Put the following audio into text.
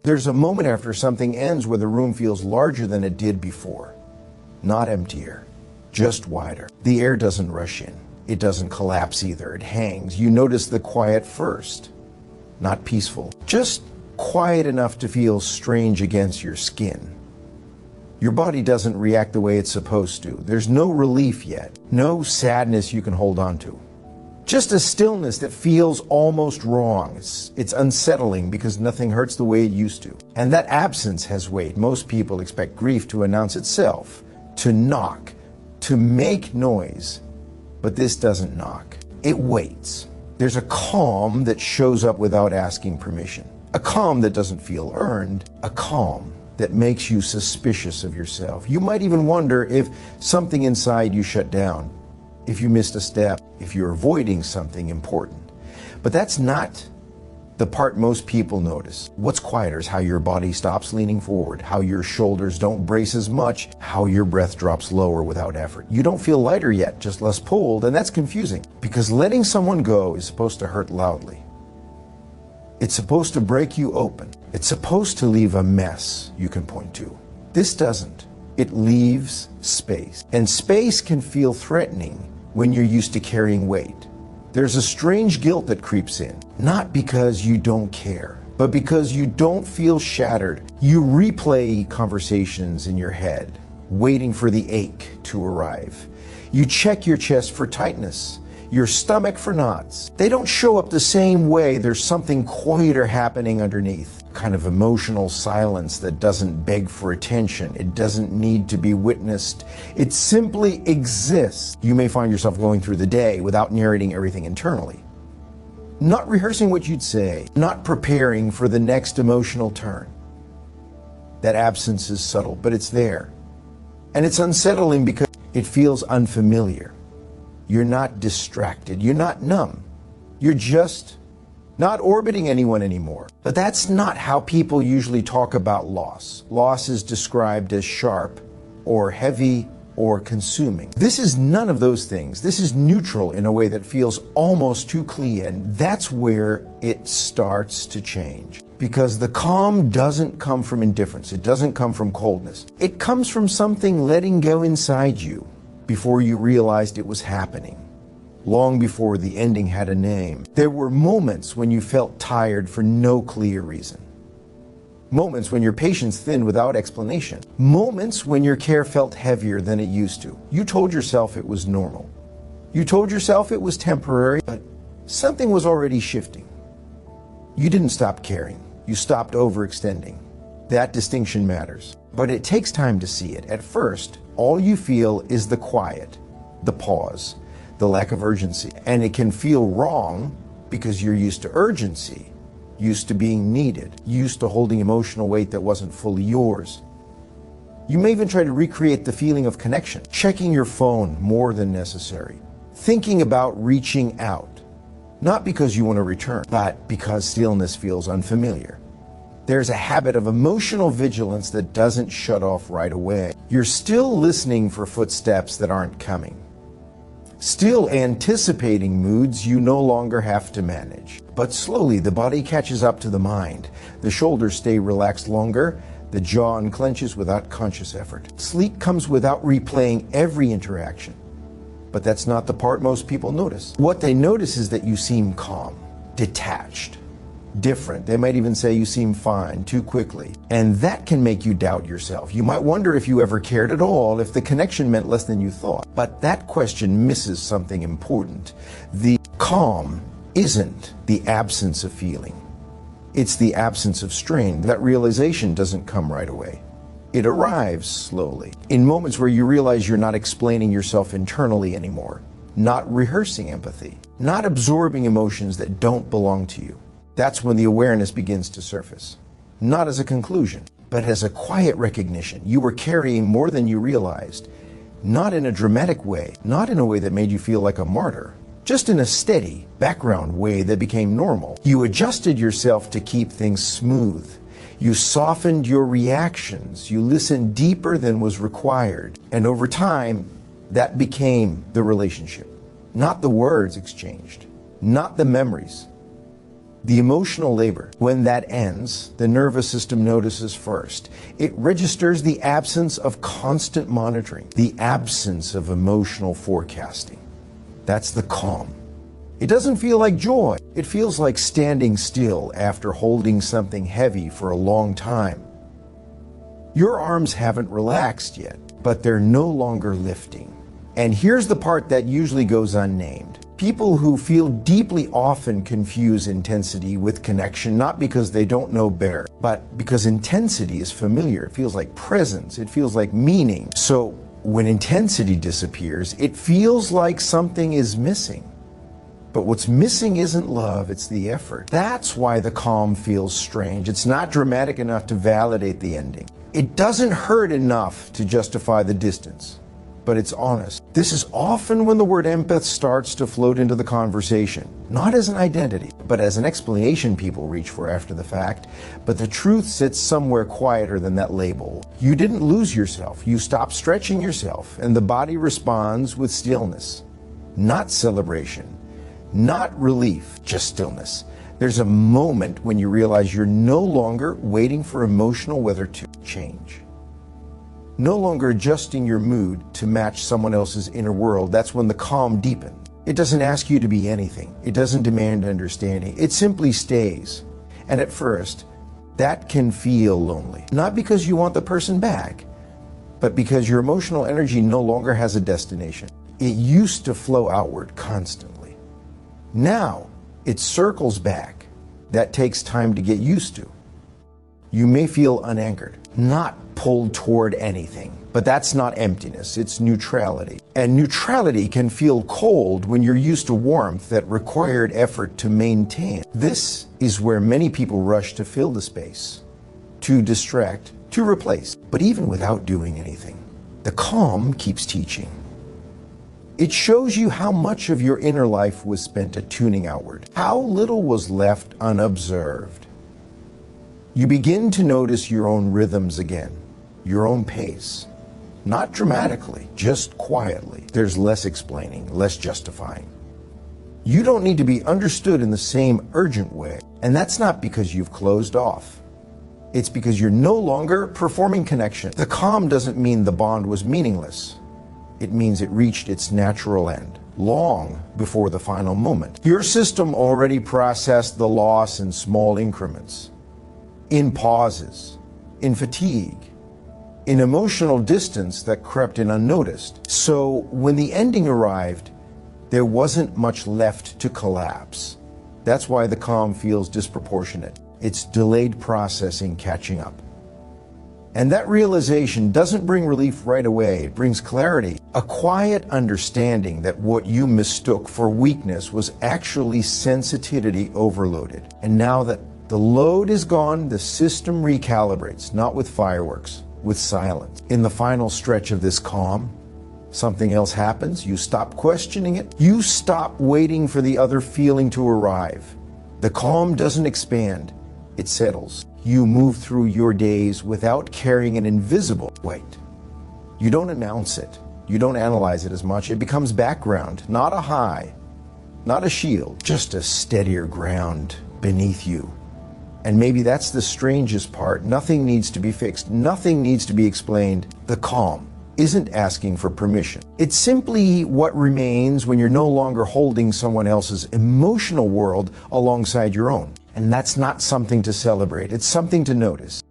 There's a moment after something ends where the room feels larger than it did before. Not emptier, just wider. The air doesn't rush in. It doesn't collapse either. It hangs. You notice the quiet first. Not peaceful. Just quiet enough to feel strange against your skin. Your body doesn't react the way it's supposed to. There's no relief yet. No sadness you can hold on to. Just a stillness that feels almost wrong. It's unsettling because nothing hurts the way it used to. And that absence has weight. Most people expect grief to announce itself, to knock, to make noise. But this doesn't knock. It waits. There's a calm that shows up without asking permission. A calm that doesn't feel earned. A calm that makes you suspicious of yourself. You might even wonder if something inside you shut down, if you missed a step, if you're avoiding something important. But that's not the part most people notice. What's quieter is how your body stops leaning forward, how your shoulders don't brace as much, how your breath drops lower without effort. You don't feel lighter yet, just less pulled, and that's confusing because letting someone go is supposed to hurt loudly. It's supposed to break you open. It's supposed to leave a mess you can point to. This doesn't. It leaves space. And space can feel threatening when you're used to carrying weight. There's a strange guilt that creeps in, not because you don't care, but because you don't feel shattered. You replay conversations in your head, waiting for the ache to arrive. You check your chest for tightness, your stomach for knots. They don't show up the same way. There's something quieter happening underneath. Kind of emotional silence that doesn't beg for attention. It doesn't need to be witnessed. It simply exists. You may find yourself going through the day without narrating everything internally. Not rehearsing what you'd say, not preparing for the next emotional turn. That absence is subtle, but it's there. And it's unsettling because it feels unfamiliar. You're not distracted. You're not numb. You're just not orbiting anyone anymore. But that's not how people usually talk about loss. Loss is described as sharp or heavy or consuming. This is none of those things. This is neutral in a way that feels almost too clear, and that's where it starts to change. Because the calm doesn't come from indifference. It doesn't come from coldness. It comes from something letting go inside you before you realized it was happening. Long before the ending had a name. There were moments when you felt tired for no clear reason. Moments when your patience thinned without explanation. Moments when your care felt heavier than it used to. You told yourself it was normal. You told yourself it was temporary, but something was already shifting. You didn't stop caring. You stopped overextending. That distinction matters. But it takes time to see it. At first, all you feel is the quiet, the pause, the lack of urgency. And it can feel wrong because you're used to urgency, used to being needed, used to holding emotional weight that wasn't fully yours. You may even try to recreate the feeling of connection, checking your phone more than necessary, thinking about reaching out, not because you want to return, but because stillness feels unfamiliar. There's a habit of emotional vigilance that doesn't shut off right away. You're still listening for footsteps that aren't coming. Still anticipating moods you no longer have to manage. But slowly the body catches up to the mind. The shoulders stay relaxed longer. The jaw unclenches without conscious effort. Sleep comes without replaying every interaction. But that's not the part most people notice. What they notice is that you seem calm, detached, different. They might even say you seem fine too quickly. And that can make you doubt yourself. You might wonder if you ever cared at all, if the connection meant less than you thought. But that question misses something important. The calm isn't the absence of feeling. It's the absence of strain. That realization doesn't come right away. It arrives slowly, in moments where you realize you're not explaining yourself internally anymore, not rehearsing empathy, not absorbing emotions that don't belong to you. That's when the awareness begins to surface. Not as a conclusion, but as a quiet recognition. You were carrying more than you realized, not in a dramatic way, not in a way that made you feel like a martyr, just in a steady background way that became normal. You adjusted yourself to keep things smooth. You softened your reactions. You listened deeper than was required. And over time, that became the relationship. Not the words exchanged, not the memories, The emotional labor, when that ends, the nervous system notices first. It registers the absence of constant monitoring, the absence of emotional forecasting. That's the calm. It doesn't feel like joy. It feels like standing still after holding something heavy for a long time. Your arms haven't relaxed yet, but they're no longer lifting. And here's the part that usually goes unnamed. People who feel deeply often confuse intensity with connection, not because they don't know better, but because intensity is familiar. It feels like presence. It feels like meaning. So when intensity disappears, it feels like something is missing. But what's missing isn't love, it's the effort. That's why the calm feels strange. It's not dramatic enough to validate the ending. It doesn't hurt enough to justify the distance, but it's honest. This is often when the word empath starts to float into the conversation, not as an identity, but as an explanation people reach for after the fact. But the truth sits somewhere quieter than that label. You didn't lose yourself. You stopped stretching yourself, and the body responds with stillness, not celebration. Not relief, just stillness. There's a moment when you realize you're no longer waiting for emotional weather to change. No longer adjusting your mood to match someone else's inner world. That's when the calm deepens. It doesn't ask you to be anything. It doesn't demand understanding. It simply stays. And at first, that can feel lonely. Not because you want the person back, but because your emotional energy no longer has a destination. It used to flow outward constantly. Now, it circles back. That takes time to get used to. You may feel unanchored, not pulled toward anything. But that's not emptiness, it's neutrality. And neutrality can feel cold when you're used to warmth that required effort to maintain. This is where many people rush to fill the space, to distract, to replace. But even without doing anything, the calm keeps teaching. It shows you how much of your inner life was spent attuning outward, how little was left unobserved. You begin to notice your own rhythms again, your own pace. Not dramatically, just quietly. There's less explaining, less justifying. You don't need to be understood in the same urgent way, and that's not because you've closed off. It's because you're no longer performing connection. The calm doesn't mean the bond was meaningless. It means it reached its natural end, long before the final moment. Your system already processed the loss in small increments, in pauses, in fatigue, in emotional distance that crept in unnoticed. So when the ending arrived, there wasn't much left to collapse. That's why the calm feels disproportionate. It's delayed processing catching up. And that realization doesn't bring relief right away. It brings clarity, a quiet understanding that what you mistook for weakness was actually sensitivity overloaded. And now that the load is gone, the system recalibrates, not with fireworks, with silence. In the final stretch of this calm, something else happens. You stop questioning it. You stop waiting for the other feeling to arrive. The calm doesn't expand. It settles. You move through your days without carrying an invisible weight. You don't announce it. You don't analyze it as much. It becomes background, not a high, not a shield, just a steadier ground beneath you. And maybe that's the strangest part. Nothing needs to be fixed. Nothing needs to be explained. The calm isn't asking for permission. It's simply what remains when you're no longer holding someone else's emotional world alongside your own. And that's not something to celebrate. It's something to notice.